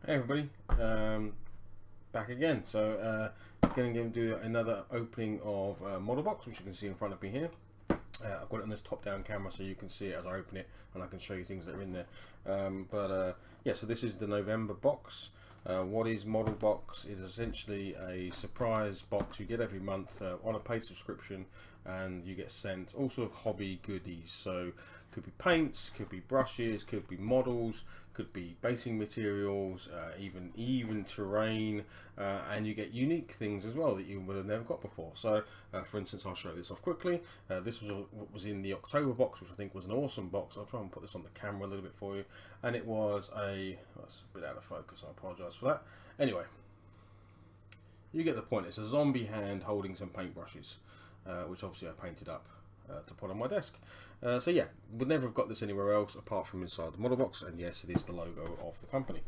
Hey everybody, back again. So going to do another opening of Model Box, which you can see in front of me here. I've got it on this top-down camera so you can see it as I open it, and I can show you things that are in there. Yeah, so this is the November box. What is Model Box? Is essentially a surprise box you get every month on a paid subscription, and you get sent all sort of hobby goodies. So could be paints, could be brushes, could be models, could be basing materials, even terrain, and you get unique things as well that you would have never got before. So for instance, I'll show this off quickly. This was what was in the October box, which I think was an awesome box. I'll try and put this on the camera a little bit for you, and it was that's a bit out of focus, I apologize for that. Anyway, you get the point. It's a zombie hand holding some paintbrushes, which obviously I painted up to put on my desk. So yeah, would never have got this anywhere else apart from inside the Model Box, and yes, it is the logo of the company.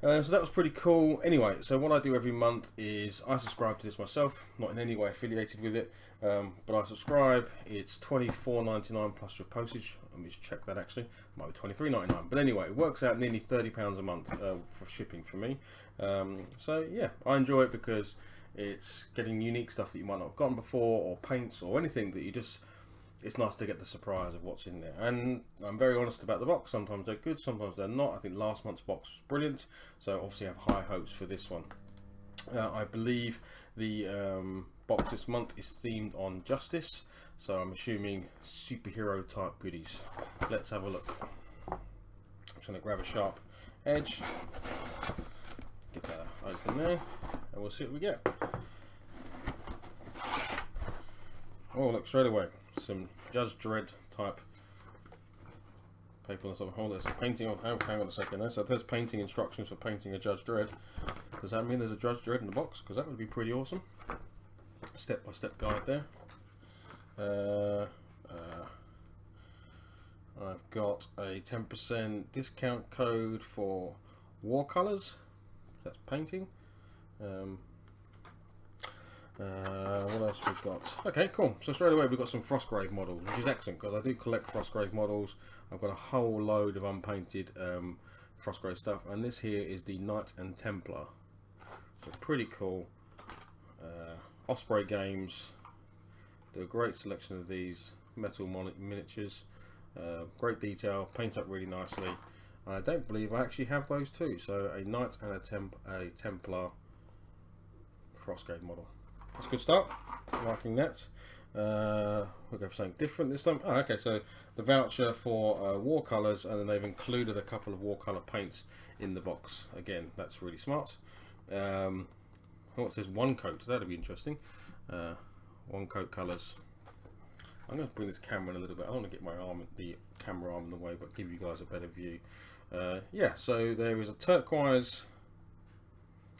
So that was pretty cool. Anyway, so what I do every month is I subscribe to this myself, not in any way affiliated with it, but I subscribe. It's $24.99 plus your postage. Let me just check that actually. It might be $23.99, but anyway, it works out nearly £30 a month for shipping for me. So yeah, I enjoy it because it's getting unique stuff that you might not have gotten before, or paints, or anything that you just. It's nice to get the surprise of what's in there, and I'm very honest about the box. Sometimes they're good, sometimes they're not. I think last month's box was brilliant, so obviously I have high hopes for this one. I believe the box this month is themed on justice, so I'm assuming superhero type goodies. Let's have a look. I'm just going to grab a sharp edge, get that open there, and we'll see what we get. Oh, look, straight away, some Judge Dredd type paper on the top. Hold this, painting of, hang on a second there. So there's painting instructions for painting a Judge Dredd. Does that mean there's a Judge Dredd in the box? Because that would be pretty awesome. Step-by-step guide there. I've got a 10% discount code for watercolors. That's painting. What else we've got? Okay, cool. So straight away we've got some Frostgrave models, which is excellent because I do collect Frostgrave models. I've got a whole load of unpainted Frostgrave stuff, and this here is the Knight and Templar. So pretty cool. Osprey Games do a great selection of these metal miniatures. Great detail, paint up really nicely. And I don't believe I actually have those too. So a Knight and a Templar Frostgrave model. That's a good start. Liking that. We'll go for something different this time. Oh, okay, so the voucher for watercolors, and then they've included a couple of watercolor paints in the box. Again, that's really smart. Oh, it says one coat. That'll be interesting. One coat colors. I'm going to bring this camera in a little bit. I don't want to get the camera arm in the way, but give you guys a better view. Yeah, so there is a turquoise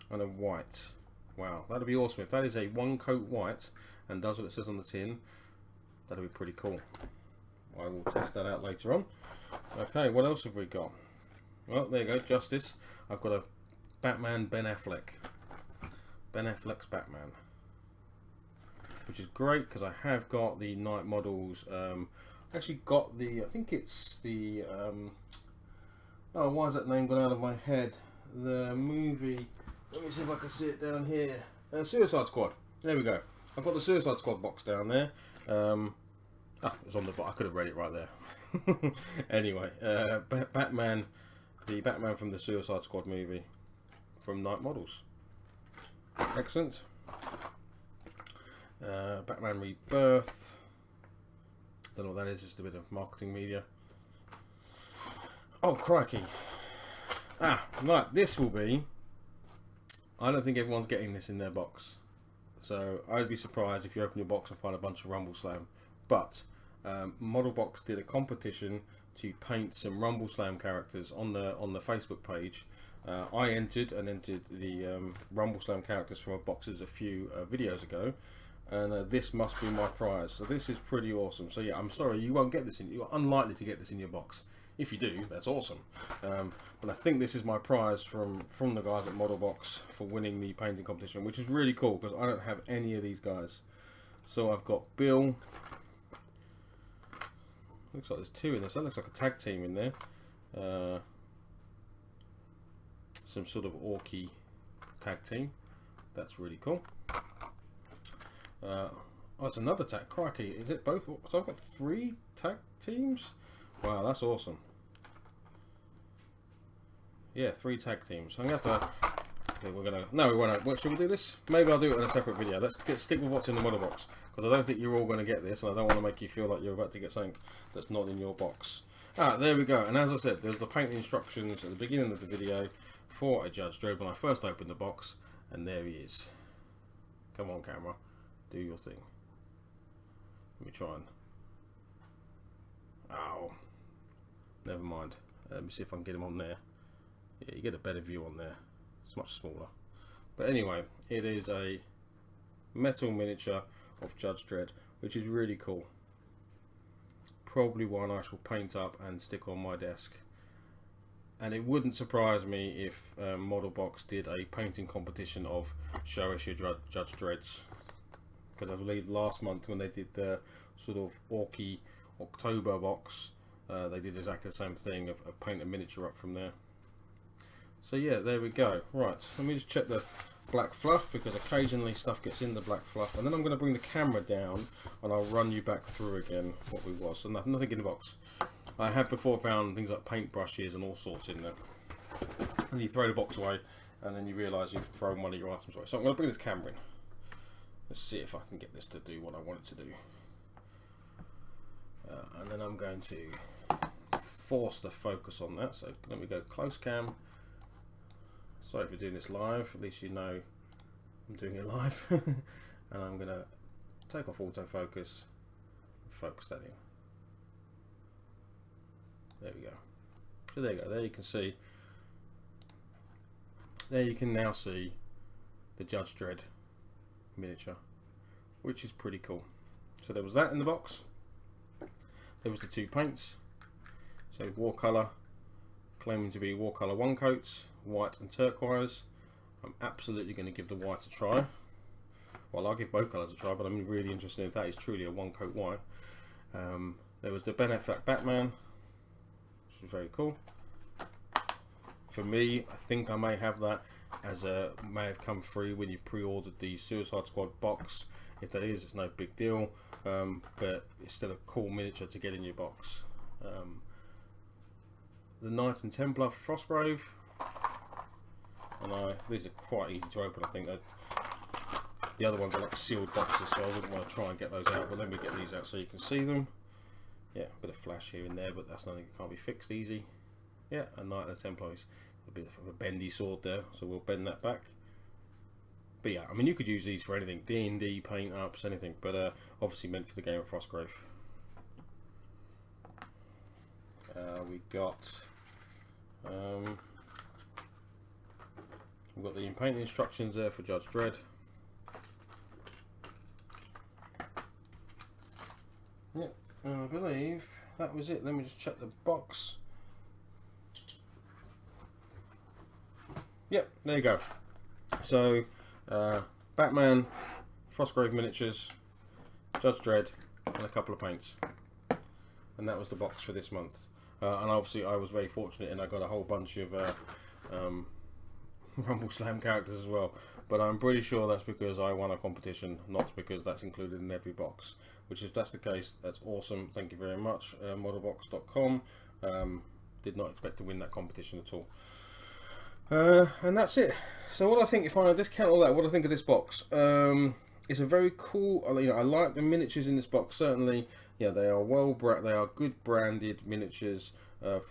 and a white. Wow, that'd be awesome. If that is a one coat white and does what it says on the tin, that'd be pretty cool. I will test that out later on. Okay, what else have we got? Well, there you go, Justice. I've got a Batman Ben Affleck. Ben Affleck's Batman. Which is great because I have got the Knight models. Actually got the, I think it's the, oh, why is that name gone out of my head? The movie. Let me see if I can see it down here. Suicide Squad. There we go. I've got the Suicide Squad box down there. It was on the box. I could have read it right there. Anyway, Batman, the Batman from the Suicide Squad movie from Knight Models. Excellent. Batman Rebirth. Don't know what that is. Just a bit of marketing media. Oh crikey! Right. This will be. I don't think everyone's getting this in their box, so I'd be surprised if you open your box and find a bunch of Rumble Slam. But Model Box did a competition to paint some Rumble Slam characters on the Facebook page. I entered the Rumble Slam characters from our boxes a few videos ago, and this must be my prize. So this is pretty awesome. So yeah, I'm sorry you won't get this in. You're unlikely to get this in your box. If you do, that's awesome. But I think this is my prize from the guys at Model Box for winning the painting competition, which is really cool because I don't have any of these guys. So I've got Bill. Looks like there's two in this. That looks like a tag team in there. some sort of Orky tag team. That's really cool. Oh, it's another tag. Crikey, is it both? So I've got 3 tag teams. Wow, that's awesome. Yeah, 3 tag teams. I'm gonna have to. Okay, we're gonna. No, we won't. What should we do this? Maybe I'll do it in a separate video. Let's stick with what's in the model box, because I don't think you're all going to get this, and I don't want to make you feel like you're about to get something that's not in your box. Ah, there we go. And as I said, there's the paint instructions at the beginning of the video for a Judge Dredd when I first opened the box, and there he is. Come on, camera, do your thing. Let me try and. Ow. Never mind. Let me see if I can get him on there. Yeah, you get a better view on there. It's much smaller. But anyway, it is a metal miniature of Judge Dredd, which is really cool. Probably one I shall paint up and stick on my desk. And it wouldn't surprise me if Model Box did a painting competition of show issue Judge Dredds. Because I believe last month when they did the sort of Orky October box, they did exactly the same thing of paint a miniature up from there. So yeah, there we go. Right, let me just check the black fluff, because occasionally stuff gets in the black fluff, and then I'm going to bring the camera down and I'll run you back through again what we was. So nothing in the box. I have before found things like paint brushes and all sorts in there, and you throw the box away and then you realise you've thrown one of your items away. So I'm going to bring this camera in. Let's see if I can get this to do what I want it to do. And then I'm going to force the focus on that. So let me go close cam. Sorry for doing this live, at least you know I'm doing it live. And I'm going to take off autofocus and focus that in. There we go. So there you go, there you can see, there you can now see the Judge Dredd miniature, which is pretty cool. So there was that in the box. There was the 2 paints. So Warcolor, claiming to be Warcolor 1 coats, white and turquoise. I'm absolutely going to give the white a try. Well, I'll give both colours a try, but I'm really interested if that is truly a 1 coat white. There was the Ben Affleck Batman, which is very cool. For me, I think I may have that as a may have come free when you pre-ordered the Suicide Squad box. If that is, it's no big deal, but it's still a cool miniature to get in your box. The Knight and Templar for Frostgrave, and these are quite easy to open. I think the other ones are like sealed boxes, so I wouldn't want to try and get those out, but let me get these out so you can see them. Yeah, a bit of flash here and there, but that's nothing that can't be fixed easy. Yeah, a Knight and Templar is a bit of a bendy sword there, so we'll bend that back. But yeah, I mean, you could use these for anything, D&D, paint ups, anything, but obviously meant for the game of Frostgrave. We got we've got the painting instructions there for Judge Dredd. Yep, and I believe that was it. Let me just check the box. Yep, there you go. So Batman, Frostgrave miniatures, Judge Dredd, and a couple of paints, and that was the box for this month. And obviously I was very fortunate and I got a whole bunch of Rumble Slam characters as well, but I'm pretty sure that's because I won a competition, not because that's included in every box, which if that's the case, that's awesome. Thank you very much. Modelbox.com. Did not expect to win that competition at all. And that's it. So what I think, if I discount all that, what I think of this box, it's a very cool, you know, I like the miniatures in this box, certainly. Yeah, they are they are good branded miniatures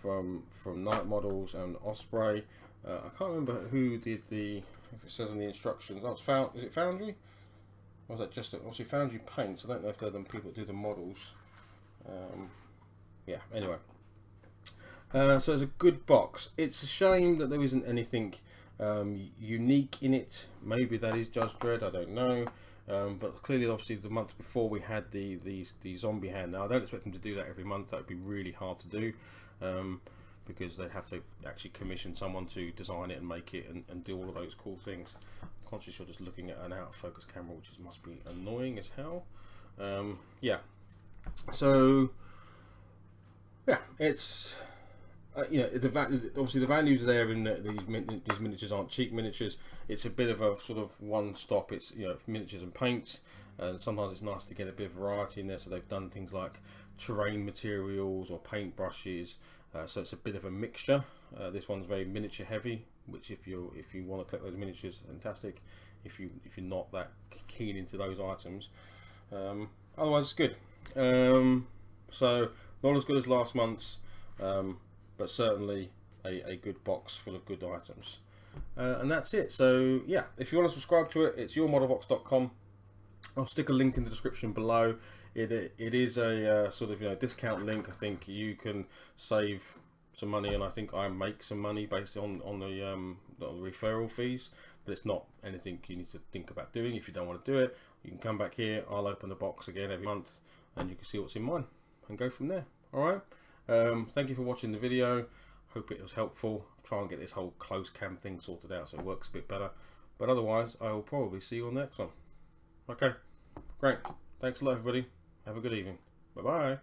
from Knight Models and Osprey. I can't remember who did the, if it says in the instructions, oh, is it Foundry? Or was that just, obviously Foundry Paints, I don't know if they're the people that do the models. Yeah, anyway. So it's a good box. It's a shame that there isn't anything unique in it. Maybe that is Judge Dredd, I don't know. But clearly, obviously, the month before we had the zombie hand. Now, I don't expect them to do that every month. That would be really hard to do, because they'd have to actually commission someone to design it and make it and do all of those cool things. I'm conscious you're just looking at an out of focus camera, which must be annoying as hell. Yeah. So, yeah, it's you know, obviously the values there in these miniatures aren't cheap miniatures. It's a bit of a sort of one stop. It's, you know, miniatures and paints, and sometimes it's nice to get a bit of variety in there. So they've done things like terrain materials or paint brushes. So it's a bit of a mixture. This one's very miniature heavy, which if you want to collect those miniatures, fantastic. If you're not that keen into those items, otherwise it's good. So not as good as last month's, but certainly a good box full of good items. And that's it. So yeah, if you want to subscribe to it, it's yourmodelbox.com. I'll stick a link in the description below. It is a sort of, you know, discount link. I think you can save some money, and I think I make some money based on the referral fees. But it's not anything you need to think about doing. If you don't want to do it, you can come back here. I'll open the box again every month, and you can see what's in mine and go from there. All right. Thank you for watching the video. Hope it was helpful. Try and get this whole close cam thing sorted out so it works a bit better. But otherwise, I will probably see you on the next one. Okay, great. Thanks a lot, everybody. Have a good evening. Bye-bye.